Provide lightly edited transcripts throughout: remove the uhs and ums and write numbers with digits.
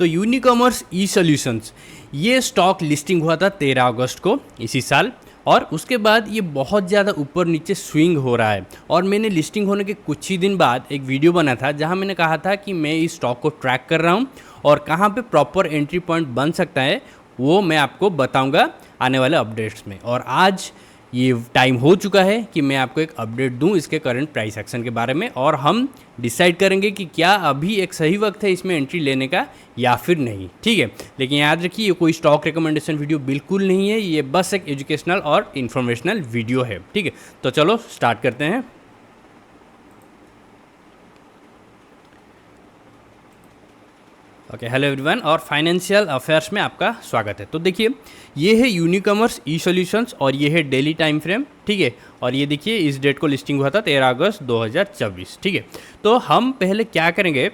तो Unicommerce e solutions ये stock listing हुआ था 13 अगस्त को इसी साल, और उसके बाद ये बहुत ज़्यादा ऊपर नीचे स्विंग हो रहा है। और मैंने लिस्टिंग होने के कुछ ही दिन बाद एक वीडियो बना था जहाँ मैंने कहा था कि मैं इस स्टॉक को ट्रैक कर रहा हूँ और कहाँ पे प्रॉपर एंट्री पॉइंट बन सकता है वो मैं आपको बताऊँगा आने वाले अपडेट्स में। और आज ये टाइम हो चुका है कि मैं आपको एक अपडेट दूं इसके करंट प्राइस एक्शन के बारे में, और हम डिसाइड करेंगे कि क्या अभी एक सही वक्त है इसमें एंट्री लेने का या फिर नहीं। ठीक है, लेकिन याद रखिए ये कोई स्टॉक रिकमेंडेशन वीडियो बिल्कुल नहीं है, ये बस एक एजुकेशनल और इन्फॉर्मेशनल वीडियो है। ठीक है, तो चलो स्टार्ट करते हैं। ओके, हेलो एवरीवन, और फाइनेंशियल अफेयर्स में आपका स्वागत है। तो देखिए ये है यूनिकॉमर्स ई सॉल्यूशंस और ये है डेली टाइम फ्रेम। ठीक है, और ये देखिए इस डेट को लिस्टिंग हुआ था 13 अगस्त 2024। ठीक है, तो हम पहले क्या करेंगे,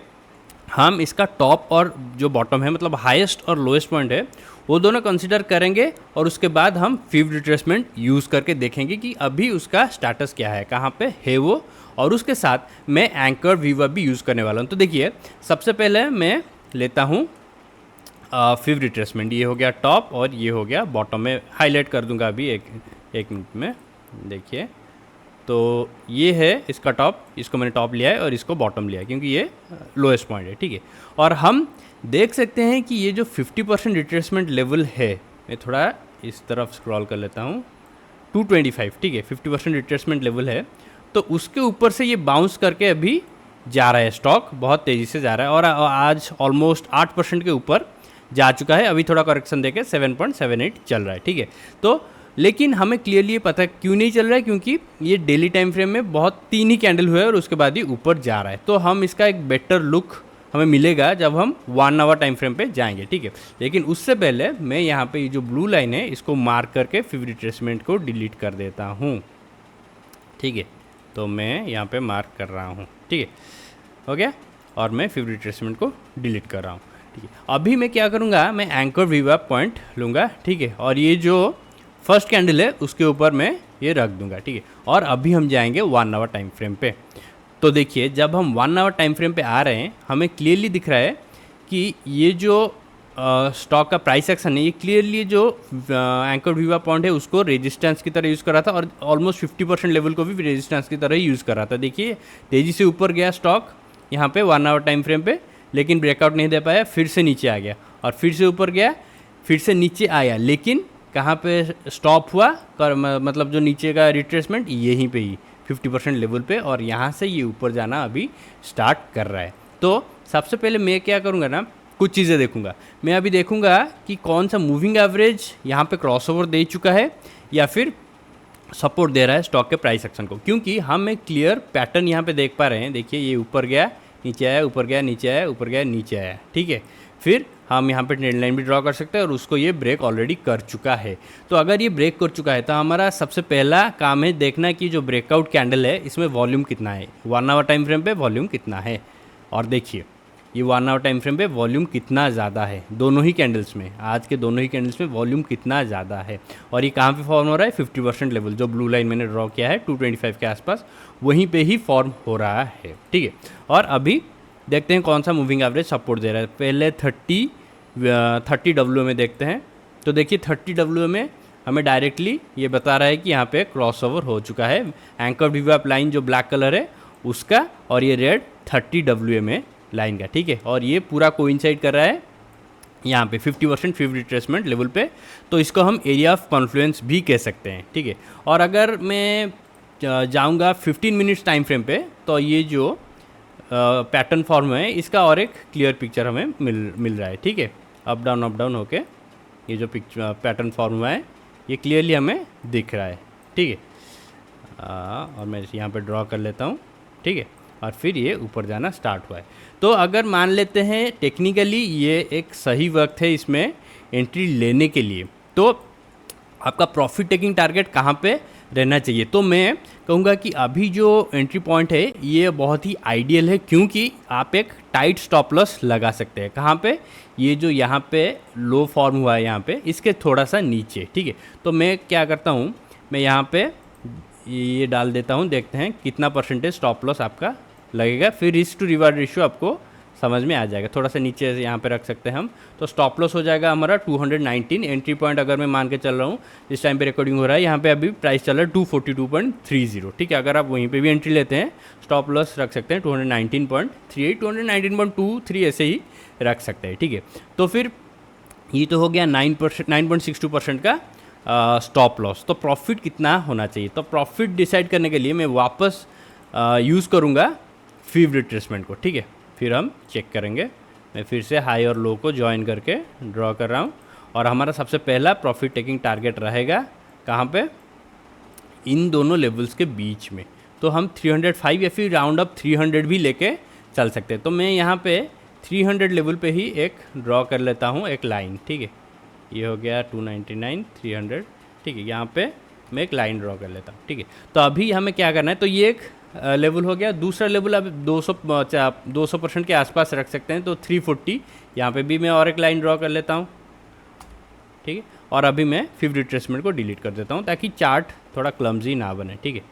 हम इसका टॉप और जो बॉटम है मतलब हाईएस्ट और लोएस्ट पॉइंट है वो दोनों कंसिडर करेंगे, और उसके बाद हम फिफ्थ रिट्रेसमेंट यूज़ करके देखेंगे कि अभी उसका स्टेटस क्या है, कहाँ पे है वो, और उसके साथ मैं एंकर वीवर भी यूज़ करने वाला हूँ। तो देखिए सबसे पहले मैं लेता हूँ फिफ्थ रिट्रेसमेंट, ये हो गया टॉप और ये हो गया बॉटम में हाईलाइट कर दूंगा अभी एक मिनट में। देखिए तो ये है इसका टॉप, इसको मैंने टॉप लिया है और इसको बॉटम लिया है क्योंकि ये लोएस्ट पॉइंट है। ठीक है, और हम देख सकते हैं कि ये जो 50% रिट्रेसमेंट लेवल है, मैं थोड़ा इस तरफ स्क्रॉल कर लेता हूँ, 225। ठीक है, 50% रिट्रेसमेंट लेवल है, तो उसके ऊपर से ये बाउंस करके अभी जा रहा है, स्टॉक बहुत तेज़ी से जा रहा है और आज ऑलमोस्ट 8% के ऊपर जा चुका है। अभी थोड़ा करेक्शन देके 7.78 चल रहा है। ठीक है, तो लेकिन हमें क्लियरली ये पता है क्यों नहीं चल रहा है, क्योंकि ये डेली टाइम फ्रेम में बहुत 3 ही कैंडल हुए और उसके बाद ही ऊपर जा रहा है। तो हम इसका एक बेटर लुक हमें मिलेगा जब हम 1 आवर टाइम फ्रेम पे जाएंगे। ठीक है, लेकिन उससे पहले मैं यहाँ पे ये जो ब्लू लाइन है इसको मार्क करके फिफ्थ रिट्रेसमेंट को डिलीट कर देता हूँ। ठीक है, तो मैं यहाँ पे मार्क कर रहा हूँ। ठीक है, हो गया, और मैं फिफ्थ रिट्रेसमेंट को डिलीट कर रहा हूँ। ठीक है, अभी मैं क्या करूँगा, मैं एंकर वीवर पॉइंट लूँगा। ठीक है, और ये जो फर्स्ट कैंडल है उसके ऊपर मैं ये रख दूँगा। ठीक है, और अभी हम जाएंगे 1 आवर टाइम फ्रेम पे। तो देखिए जब हम 1 आवर टाइम फ्रेम पे आ रहे हैं हमें क्लियरली दिख रहा है कि ये जो स्टॉक का प्राइस एक्शन है ये क्लियरली जो एंकर वीवर पॉइंट है उसको रेजिस्टेंस की तरह यूज़ कर रहा था और ऑलमोस्ट 50% लेवल को भी रेजिस्टेंस की तरह ही यूज़ कर रहा था। देखिए तेज़ी से ऊपर गया स्टॉक यहाँ पे 1 आवर टाइम फ्रेम पे, लेकिन ब्रेकआउट नहीं दे पाया, फिर से नीचे आ गया और फिर से ऊपर गया, फिर से नीचे आया, लेकिन कहाँ पे स्टॉप हुआ, मतलब जो नीचे का रिट्रेसमेंट यहीं पे ही 50% लेवल पे, और यहाँ से ये ऊपर जाना अभी स्टार्ट कर रहा है। तो सबसे पहले मैं क्या करूँगा ना, कुछ चीज़ें देखूंगा। मैं अभी देखूंगा कि कौन सा मूविंग एवरेज यहाँ पे क्रॉसओवर दे चुका है या फिर सपोर्ट दे रहा है स्टॉक के प्राइस एक्शन को, क्योंकि हम एक क्लियर पैटर्न यहाँ पे देख पा रहे हैं। देखिए ये ऊपर गया, नीचे आया, ऊपर गया, नीचे आया, ऊपर गया, नीचे आया। ठीक है, फिर हम यहाँ पे ट्रेंड लाइन भी ड्रॉ कर सकते हैं और उसको ये ब्रेक ऑलरेडी कर चुका है। तो अगर ये ब्रेक कर चुका है तो हमारा सबसे पहला काम है देखना कि जो ब्रेकआउट कैंडल है इसमें वॉल्यूम कितना है, 1 आवर टाइम फ्रेम पे वॉल्यूम कितना है। और देखिए ये 1 आवर टाइम फ्रेम पे वॉल्यूम कितना ज़्यादा है, दोनों ही कैंडल्स में, आज के दोनों ही कैंडल्स में वॉल्यूम कितना ज़्यादा है। और ये कहाँ पे फॉर्म हो रहा है, 50% लेवल जो ब्लू लाइन मैंने ड्रॉ किया है 225 के आसपास, वहीं पे ही फॉर्म हो रहा है। ठीक है, और अभी देखते हैं कौन सा मूविंग एवरेज सपोर्ट दे रहा है। पहले 30 डब्ल्यू में देखते हैं। तो देखिए 30 डब्ल्यू में हमें डायरेक्टली ये बता रहा है कि यहाँ पे क्रॉसओवर हो चुका है, एंकर वीवर लाइन जो ब्लैक कलर है उसका, और ये रेड 30 डब्ल्यू में लाइन का। ठीक है, और ये पूरा कोइंसाइड कर रहा है यहाँ पे 50% फिफ्थ रिट्रेसमेंट लेवल पे, तो इसको हम एरिया ऑफ कॉन्फ्लुएंस भी कह सकते हैं। ठीक है, और अगर मैं जाऊँगा 15 मिनट्स टाइम फ्रेम पे तो ये जो पैटर्न फॉर्म है इसका और एक क्लियर पिक्चर हमें मिल रहा है। ठीक है, अप डाउन होके ये जो पिक्चर पैटर्न फॉर्म हुआ है ये क्लियरली हमें दिख रहा है। ठीक है, और मैं यहाँ पे ड्रॉ कर लेता हूँ। ठीक है, और फिर ये ऊपर जाना स्टार्ट हुआ है। तो अगर मान लेते हैं टेक्निकली ये एक सही वक्त है इसमें एंट्री लेने के लिए, तो आपका प्रॉफिट टेकिंग टारगेट कहाँ पे रहना चाहिए, तो मैं कहूँगा कि अभी जो एंट्री पॉइंट है ये बहुत ही आइडियल है, क्योंकि आप एक टाइट स्टॉप लॉस लगा सकते हैं। कहाँ पे, ये जो यहाँ पे लो फॉर्म हुआ है यहाँ पे इसके थोड़ा सा नीचे। ठीक है, तो मैं क्या करता हूँ, मैं यहाँ पे ये डाल देता हूँ, देखते हैं कितना परसेंटेज स्टॉप लॉस आपका लगेगा, फिर रिस्क टू रिवार्ड रेशियो आपको समझ में आ जाएगा। थोड़ा सा नीचे से यहाँ पे रख सकते हैं हम। तो स्टॉप लॉस हो जाएगा हमारा 219। एंट्री पॉइंट अगर मैं मान के चल रहा हूँ, इस टाइम पे रिकॉर्डिंग हो रहा है, यहाँ पे अभी प्राइस चल रहा है 242.30, ठीक है। अगर आप वहीं पे भी एंट्री लेते हैं, स्टॉप लॉस रख सकते हैं 219.38, 219.23 ऐसे ही रख सकते हैं, ठीक है। तो फिर ये तो हो गया 9.62% का स्टॉप लॉस। तो प्रॉफिट कितना होना चाहिए? तो प्रॉफिट डिसाइड करने के लिए मैं वापस यूज़ करूँगा फीव रिट्रेसमेंट को, ठीक है। फिर हम चेक करेंगे। मैं फिर से हाई और लो को ज्वाइन करके ड्रॉ कर रहा हूँ, और हमारा सबसे पहला प्रॉफिट टेकिंग टारगेट रहेगा कहाँ पे? इन दोनों लेवल्स के बीच में। तो हम 305 या फिर राउंड अप 300 भी लेके चल सकते हैं। तो मैं यहाँ पे 300 लेवल पे ही एक ड्रॉ कर लेता हूँ, एक लाइन, ठीक है। ये हो गया 299, 300, ठीक है। यहाँ पे मैं एक लाइन ड्रॉ कर लेता हूँ, ठीक है। तो अभी हमें क्या करना है? तो ये एक लेवल हो गया। दूसरा लेवल अब 200% के आसपास रख सकते हैं, तो 340, यहाँ पे भी मैं और एक लाइन ड्रॉ कर लेता हूँ, ठीक है। और अभी मैं फिर रिट्रेसमेंट को डिलीट कर देता हूँ ताकि चार्ट थोड़ा क्लमजी ना बने, ठीक है।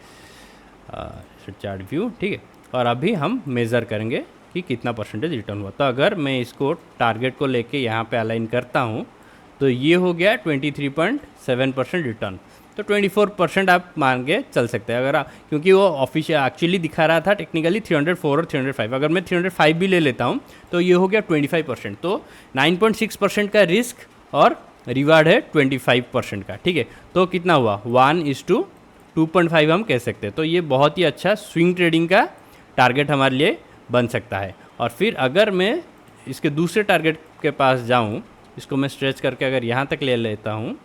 चार्ट व्यू, ठीक है। और अभी हम मेज़र करेंगे कि कितना परसेंटेज रिटर्न हुआ। तो अगर मैं इसको टारगेट को लेके यहाँ पे अलाइन करता हूँ, तो ये हो गया 23.7% रिटर्न। तो 24% आप मान के चल सकते हैं अगर आप, क्योंकि वो ऑफिशियल एक्चुअली दिखा रहा था टेक्निकली 304 और 305। अगर मैं 305 भी ले लेता हूँ तो ये हो गया 25%। तो 9.6% का रिस्क और रिवार्ड है 25% का, ठीक है। तो कितना हुआ? 1:2.5 हम कह सकते हैं। तो ये बहुत ही अच्छा स्विंग ट्रेडिंग का टारगेट हमारे लिए बन सकता है। और फिर अगर मैं इसके दूसरे टारगेट के पास जाऊँ, इसको मैं स्ट्रेच करके अगर यहाँ तक ले लेता हूँ,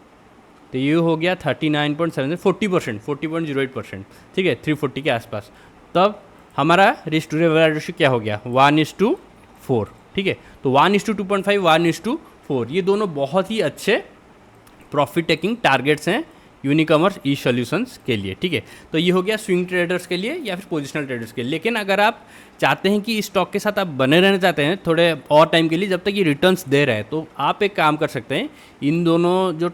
तो ये हो गया 39.7, 40%, ठीक है, 340 के आसपास। तब हमारा रिस्क टू रिवार्ड रेशियो क्या हो गया? 1:4, ठीक है। तो 1:2.5, 1:4, ये दोनों बहुत ही अच्छे प्रॉफिट टेकिंग टारगेट्स हैं यूनिकॉमर्स ई सॉल्यूशंस के लिए, ठीक है। तो ये हो गया स्विंग ट्रेडर्स के लिए या फिर पोजिशनल ट्रेडर्स के लिए। लेकिन अगर आप चाहते हैं कि इस स्टॉक के साथ आप बने रहना चाहते हैं थोड़े और टाइम के लिए, जब तक ये रिटर्न्स दे रहे हैं, तो आप एक काम कर सकते हैं। इन दोनों जो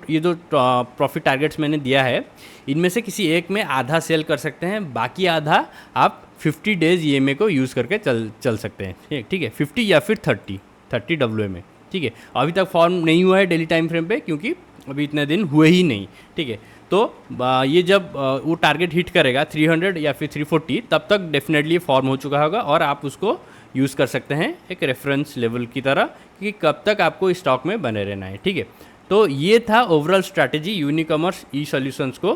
प्रॉफिट टारगेट्स मैंने दिया है, इनमें से किसी एक में आधा सेल कर सकते हैं, बाकी आधा आप 50 डेज EMA को यूज़ करके चल सकते हैं, ठीक है। 50 या फिर 30 WMA, ठीक है। अभी तक फॉर्म नहीं हुआ है डेली टाइम फ्रेम पे, क्योंकि अभी इतने दिन हुए ही नहीं, ठीक है। तो ये जब वो टारगेट हिट करेगा 300 या फिर 340, तब तक डेफिनेटली फॉर्म हो चुका होगा और आप उसको यूज़ कर सकते हैं एक रेफरेंस लेवल की तरह कि कब तक आपको इस स्टॉक में बने रहना है, ठीक है। तो ये था overall strategy Unicommerce e solutions को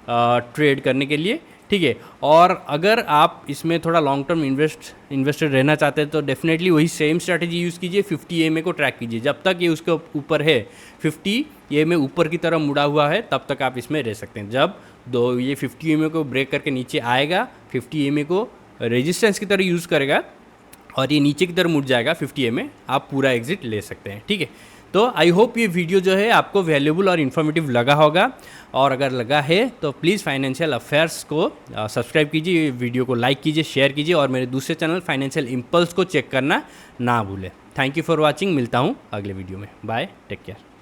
ट्रेड करने के लिए, ठीक है। और अगर आप इसमें थोड़ा लॉन्ग टर्म इन्वेस्टेड रहना चाहते हैं, तो डेफिनेटली वही सेम स्ट्रैटेजी यूज़ कीजिए। 50 EMA को ट्रैक कीजिए। जब तक ये उसके ऊपर है, 50 EMA ऊपर की तरफ मुड़ा हुआ है, तब तक आप इसमें रह सकते हैं। जब ये 50 EMA को ब्रेक करके नीचे आएगा, 50 EMA को रेजिस्टेंस की तरह यूज़ करेगा और ये नीचे की तरफ मुड़ जाएगा 50 EMA, आप पूरा एग्जिट ले सकते हैं, ठीक है। तो आई होप ये वीडियो जो है आपको वैल्यूबल और इन्फॉर्मेटिव लगा होगा, और अगर लगा है तो प्लीज़ फाइनेंशियल अफेयर्स को सब्सक्राइब कीजिए, वीडियो को लाइक कीजिए, शेयर कीजिए, और मेरे दूसरे चैनल फाइनेंशियल इम्पल्स को चेक करना ना भूलें। Thank you for watching. मिलता हूँ अगले वीडियो में। Bye, take care.